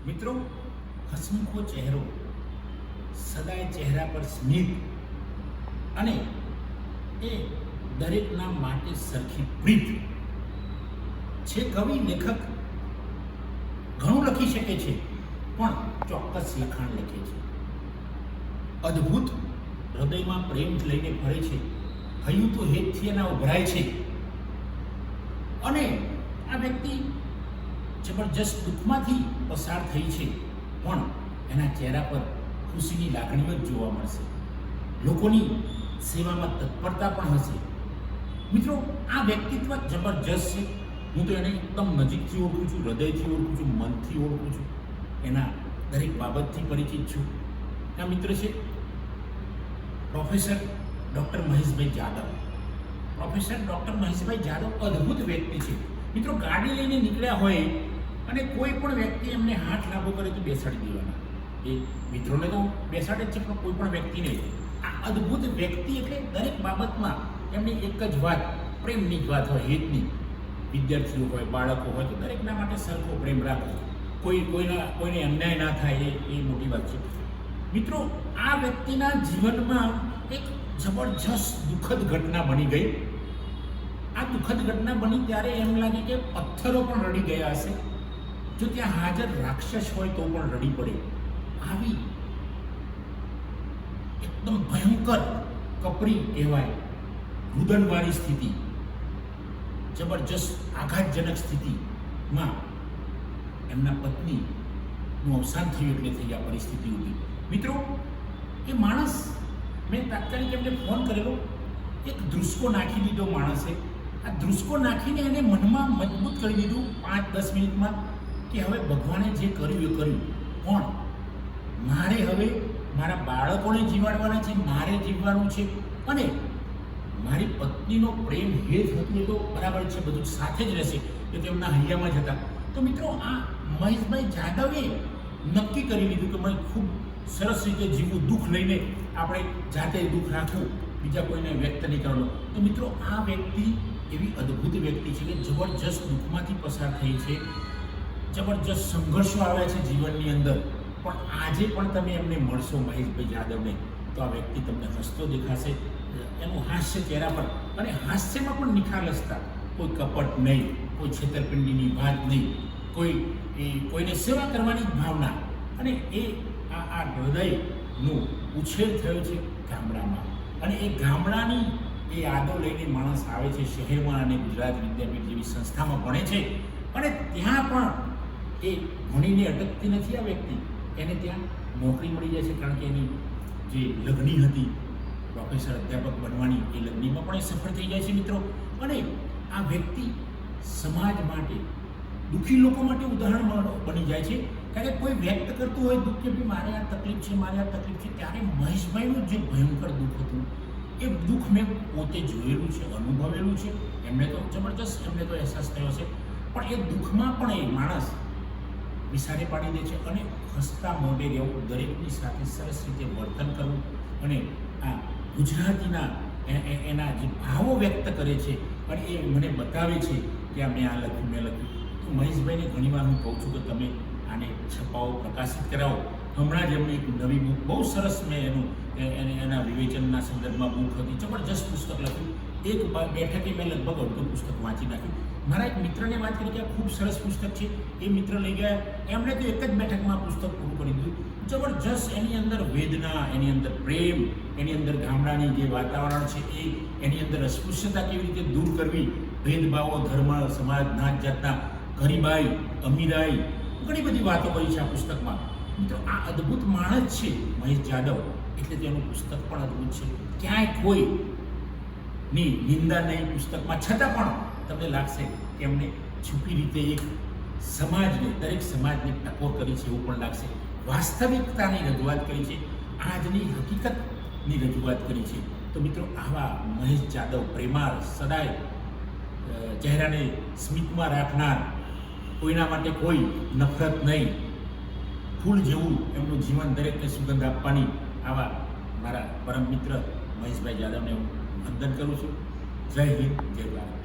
મિત્રો, હસમુખો ચહેરો, સદાય ચહેરા પર સ્મિત અને એ દરેકના માટે સરખી પ્રીત છે. કવિ લેખક ઘણું લખી શકે છે, પણ ચોક્કસ લખાણ લખે છે. અદ્ભુત હૃદયમાં પ્રેમ લઈને ફરે છે, હૈયું તો હેતથી એના ઉભરાય છે. અને આ વ્યક્તિ જબરજસ્ત દુઃખમાંથી પસાર થઈ છે, પણ એના ચહેરા પર ખુશીની લાગણીઓ જ જોવા મળશે. લોકોની સેવામાં તત્પરતા પણ હશે. મિત્રો, આ વ્યક્તિત્વ જબરજસ્ત છે. હું તો એને એકદમ નજીકથી ઓળખું છું, હૃદયથી ઓળખું છું, મનથી ઓળખું છું, એના દરેક બાબતથી પરિચિત છું. આ મિત્ર છે પ્રોફેસર ડૉક્ટર મહેશભાઈ જાદવ. પ્રોફેસર ડૉક્ટર મહેશભાઈ જાદવ અદ્ભુત વ્યક્તિ છે. મિત્રો, ગાડી લઈને નીકળ્યા હોય અને કોઈ પણ વ્યક્તિ એમને હાથ લાંબો કરે તો બેસાડી દેવાના. એ મિત્રોને તો બેસાડે જ છે, પણ કોઈ પણ વ્યક્તિને. આ અદ્ભુત વ્યક્તિ એટલે દરેક બાબતમાં એમની એક જ વાત, પ્રેમની જ વાત હોય, હિતની. વિદ્યાર્થીઓ હોય, બાળકો હોય તો દરેકના માટે સરખો પ્રેમ રાખો. કોઈને અન્યાય ના થાય એ મોટી વાત છે. મિત્રો, આ વ્યક્તિના જીવનમાં એક જબરજસ્ત દુઃખદ ઘટના બની ગઈ. આ દુઃખદ ઘટના બની ત્યારે એમ લાગે કે પથ્થરો પણ રડી ગયા હશે. જો ત્યાં હાજર રાક્ષસ હોય તો પણ રડી પડે. આવી એકદમ ભયંકર, કપરી કહેવાય, રુદનવાળી સ્થિતિ, જબરજસ્ત આઘાતજનક સ્થિતિમાં એમના પત્નીનું અવસાન થયું. એટલે થઈ આ પરિસ્થિતિ ઊભી. મિત્રો, એ માણસ, મેં તાત્કાલિક એમને ફોન કરેલો. એક ધ્રુસકો નાખી દીધો માણસે. આ ધ્રુસકો નાખીને એને મનમાં મજબૂત કરી દીધું 5-10 મિનિટમાં કે હવે ભગવાને જે કર્યું એ કર્યું, પણ મારે હવે મારા બાળકોને જીવાડવાના છે, મારે જીવવાનું છે, અને મારી પત્નીનો પ્રેમ હેત હતું એ તો બરાબર છે, બધું સાથે જ રહેશે, એ તેમના હૈયામાં જ હતા. તો મિત્રો, આ મહેશભાઈ જાદવે નક્કી કરી લીધું કે મને ખૂબ સરસ રીતે જીવવું, દુઃખ લઈને આપણે જાતે દુઃખ રાખવું, બીજા કોઈને વ્યક્ત નહીં કરવાનું. તો મિત્રો, આ વ્યક્તિ એવી અદ્ભુત વ્યક્તિ છે કે જબરજસ્ત દુઃખમાંથી પસાર થઈ છે, જબરજસ્ત સંઘર્ષો આવ્યા છે જીવનની અંદર, પણ આજે પણ તમે એમને મળશો, મહેશભાઈ જાદવને, તો આ વ્યક્તિ તમને હસતો દેખાશે. એનું હાસ્ય ચહેરા પર, અને હાસ્યમાં પણ નિખાલસતા, કોઈ કપટ નહીં, કોઈ છેતરપિંડીની વાત નહીં, કોઈને સેવા કરવાની જ ભાવના. અને આ હૃદયનું ઉછેર થયો છે ગામડામાં, અને એ ગામડાની એ યાદો લઈને માણસ આવે છે શહેરમાં અને ગુજરાત વિદ્યાપીઠ જેવી સંસ્થામાં ભણે છે. અને ત્યાં પણ એ ભણીને અટકતી નથી આ વ્યક્તિ. એને ત્યાં નોકરી મળી જાય છે, કારણ કે એની જે લગ્ની હતી પ્રોફેસર અધ્યાપક બનવાની, એ લગ્નમાં પણ એ સફળ થઈ જાય છે. મિત્રો, અને આ વ્યક્તિ સમાજ માટે, દુઃખી લોકો માટે ઉદાહરણ બની જાય છે. કારણ કે કોઈ વ્યક્ત કરતું હોય દુઃખ કે ભાઈ મારે આ તકલીફ છે, મારે આ તકલીફ છે, ત્યારે મહેશભાઈનું જે ભયંકર દુઃખ હતું એ દુઃખ મેં પોતે જોયેલું છે, અનુભવેલું છે. એમને તો જબરજસ્ત એમને તો અહેસાસ થયો છે, પણ એ દુઃખમાં પણ એ માણસ વિસારે પાડી દે છે, અને હસતા મોઢે રહેવું, દરેકની સાથે સરસ રીતે વર્તન કરવું, અને આ ગુજરાતીના એના જે ભાવો વ્યક્ત કરે છે, અને એ મને બતાવે છે કે આ મેં આ લખ્યું, મેં લખ્યું. તો મહેશભાઈને ઘણીવાર હું કહું છું કે તમે આને છપાવો, પ્રકાશિત કરાવો. હમણાં જ એમની એક નવી બુક, બહુ સરસ, મેં એના વિવેચનના સંદર્ભમાં બુક હતી, જબરજસ્ત પુસ્તક લખ્યું. એક બેઠકે મેં લગભગ અડધું પુસ્તક વાંચી નાખ્યું. મારા એક મિત્રને વાત કરી કે આ ખૂબ સરસ પુસ્તક છે, એ મિત્ર લઈ ગયા, એમણે તો એક જ બેઠકમાં પુસ્તક પૂરું કરી દીધું. જબરજસ્ત એની અંદર વેદના, એની અંદર પ્રેમ, એની અંદર ગામડાની જે વાતાવરણ છે એની અંદર અસ્પૃશ્યતા કેવી રીતે દૂર કરવી, ભેદભાવો, ધર્મ, સમાજ, નાત જાતના, ગરીબાઈ, અમીરાઈ, ઘણી બધી વાતો કરી છે આ પુસ્તકમાં. મિત્રો, આ અદ્ભુત માણસ છે મહેશ જાદવ, એટલે તેનું પુસ્તક પણ અદ્ભુત છે. ક્યાંય કોઈની નિંદા નહીં પુસ્તકમાં, છતાં પણ તમને લાગશે કે એમને છુપી રીતે એક સમાજને, દરેક સમાજને ટકોર કરી છે એવું પણ લાગશે. વાસ્તવિકતાની રજૂઆત કરી છે, આજની હકીકતની રજૂઆત કરી છે. તો મિત્રો, આવા મહેશ જાદવ, પ્રેમાળ, સદાય ચહેરાને સ્મિતમાં રાખનાર, કોઈના માટે કોઈ નફરત નહીં, ફૂલ જેવું એમનું જીવન, દરેકને સુગંધ આપવાની, આવા મારા પરમ મિત્ર મહેશભાઈ જાદવને હું વંદન કરું છું. જય હિન્દ, જય ભારત.